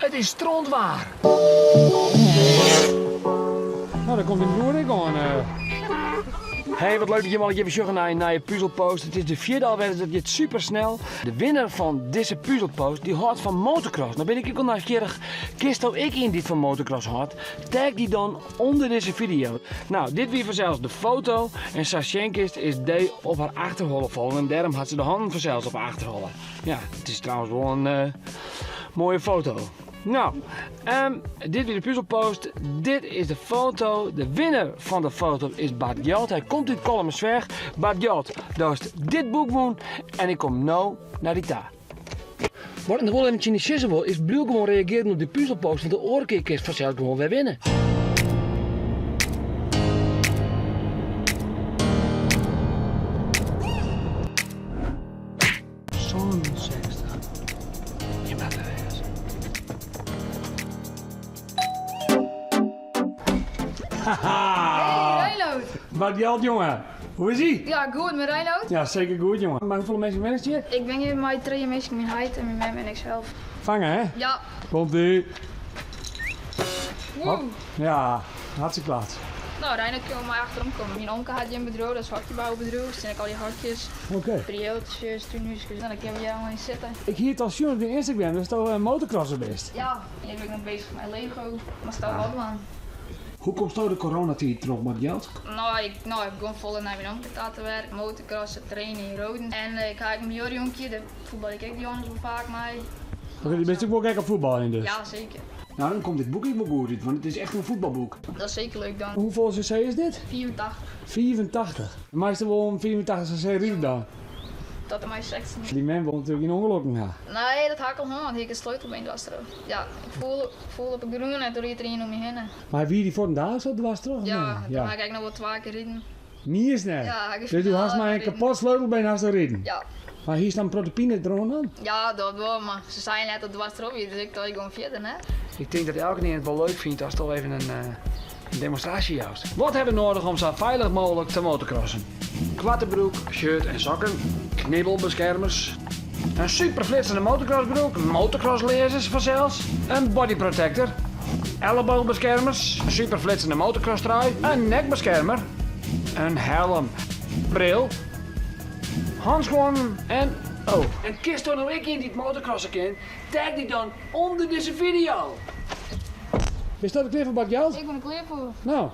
Het is strontwaar. Nou, dan komt die broer ik aan. Hey, wat leuk dat je mal even zoeken naar je puzzelpost. Het is de vierde alweer, dat je het super snel. De winnaar van deze puzzelpost, die houdt van motocross. Nou ben ik ook nieuwsgierig. Kist ook ik in die van motocross had. Tag die dan onder deze video. Nou, dit weer vanzelfs de foto. En Sasjenkist is die op haar achterhollen vallen. En daarom had ze de handen vanzelfs op haar achterhollen. Ja, het is trouwens wel een mooie foto. Nou, dit weer de puzzelpost. Dit is de foto. De winnaar van de foto is Bart Jalt. Hij komt uit Kolmersweg. Bart Jalt, dat is dit boek woon. En ik kom nu naar die taal. Wat nog wel even in de wil, is Brul gewoon reageren op de puzzelpost. Want de oorkik is vanzelf gewoon weer winnen. Zo'n 60. Je bent er eens. Hey, Reinoud! Bart Jalt, jongen. Hoe is ie? Ja, goed met Reinoud. Ja, zeker goed, jongen. Maar hoeveel mensen ben je? Ik ben hier met 3 mensen, mijn heid en mijn mem en ikzelf. Vangen, hè? Ja. Komt-ie. Woe. Ja, hartstikke klaar. Nou, Reinoud kan mij achterom komen. Mijn onkel had je een bedrijf, dat is hockey-bouwbedrijf. Dus dan heb ik al die hartjes, Oké. priootjes, tuinhuisjes. En dan kunnen we hier allemaal in zitten. Ik hier het al zien op Instagram, dat is toch een motocrosser best. Ja, en nu ben ik nog bezig met Lego. Maar staat wel aan. Hoe komt zo de coronatijd terug, Bart Jalt? Nou, ik heb gewoon vol naar mijn onkel te werken. Motocrossen, trainen in Roden. En ik ga met mijn jonkje, daar voetbal ik die jongens wel vaak mee. Oké, die bent ook wel gek op voetbal in dus. Ja, zeker. Nou, dan komt dit boek in me goed uit, want het is echt een voetbalboek. Dat is zeker leuk dan. Hoeveel cc is dit? 84. 84. De meeste wel om 84 cc riep dan. Dat is mijn 16. Die man wil natuurlijk in ongelukken gaan. Nee, dat hakkel gewoon, want ik heb een sleutelbeen dwars erop. Ja, ik voel op een groen en toen reed er een om me heen. Maar wie die voor een dag zo dwars terug? Ja, dan ga ik nog wel 2 keer rijden. Niet eens nee. Ja, ik Dus u had mij een kapot sleutelbeen als te rijden. Ja. Maar hier staan proteïne erom dan? Ja, dat wel, maar ze zijn net dat dwars erop, dus ik dacht gewoon verder, hè. Ik denk dat elke keer het wel leuk vindt als het al even een demonstratie juist. Wat hebben we nodig om zo veilig mogelijk te motocrossen? Kwattenbroek, shirt en sokken, knibbelbeschermers, een superflitsende motocrossbroek, motocrosslezers vanzelfs, een bodyprotector, elleboogbeschermers, een superflitsende motocrosstrui, een nekbeschermer, een helm, bril, handschoenen en... Oh, en kist toch nog ik in die motocrossen ken, tag die dan onder deze video. Is dat de klif van Bart Jalt? Ik ben er klaar voor. Nou,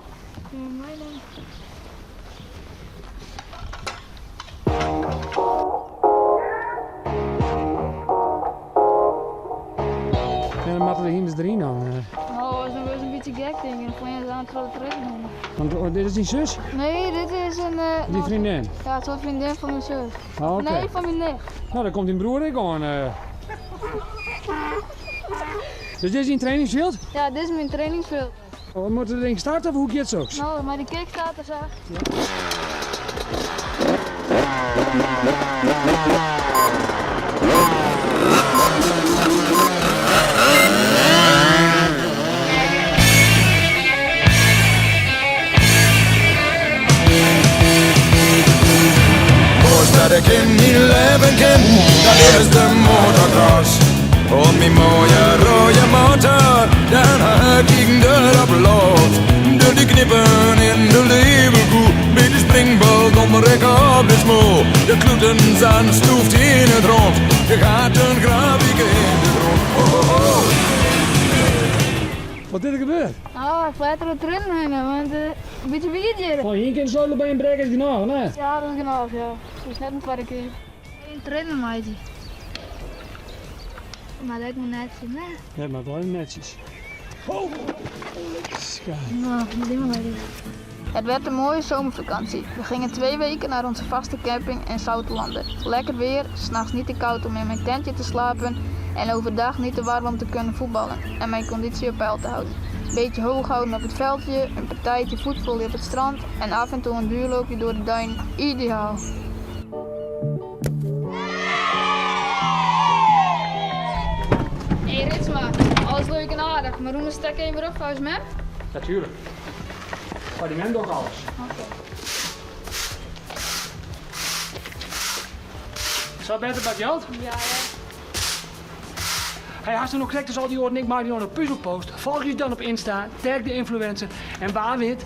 en dan matten de hinders erin dan. Nou, dat was een beetje gek denk ik, van je aan het trainen. Want dit is die zus? Nee, dit is een... Die vriendin? Ja, het is een vriendin van mijn zus. Oh, oké. Nee, van mijn nicht. Nou, dan komt die broer ik aan. Dus dit is een trainingsveld? Ja, dit is mijn trainingsveld. We moeten er ding starten of hoe gaat het zo? Nou, maar die kickstarter zag. Dat ik in mijn leven ken, dat is de motocross. Op mijn mooie rode motor, dan haak ik erop los. Door die knippen in de leeuwenkoe, bij de springbal donder ik op de smoel. De kloeten zijn stoeft in het rond, je gaat een graaf ik in de grond. Oh, oh, oh. Wat is er gebeurd? Nou, ik laat er wat erin hangen, want een beetje wierd. Oh, hier kan je zo bij een breken genoeg, hè? Ja, dat is genoeg, ja. Dat is net een paar keer. Een trainer, meidje. Maar dat moet net zijn, hè? Ja, maar wel netjes. Oh! Nou, die maar niet. Het werd een mooie zomervakantie. We gingen 2 weken naar onze vaste camping in Zoutelanden. Lekker weer, s'nachts niet te koud om in mijn tentje te slapen en overdag niet te warm om te kunnen voetballen en mijn conditie op peil te houden. Beetje hoog houden op het veldje, een partijtje voetvolley op het strand en af en toe een duurloopje door de duin. Ideaal. Hey Ritsma, alles leuk en aardig, maar hoe stek je weer op volgens mij? Natuurlijk. Maar die man ook alles. Zo beter Bart Jalt? Ja, ja. Hey, als je nog kijkt, dus al die oren, ik maak die een puzzelpost. Volg je dan op Insta, tag de influencer. En waar weet,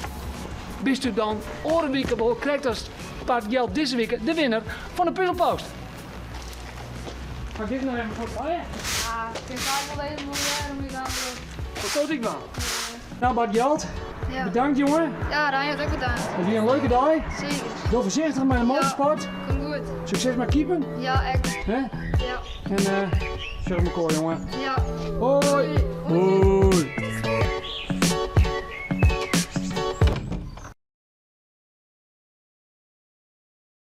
bist u dan orenweekable, krijgt als part geld deze week de winnaar van de puzzelpost. Ga ik dit nou even voor? Oh ja. Ja, ik vind het wel deze miljoen om je dan Dat koos ik wel. Nou, Bart Geld, Ja. bedankt jongen. Ja, Rijn had ook bedankt. Het was weer een leuke dag. Zeker. Doe voorzichtig met een motorsport. Kom goed. Succes met keepen. Ja, echt. Hè? Ja. En zeg maar koor jongen. Ja. Hoi. Hoi.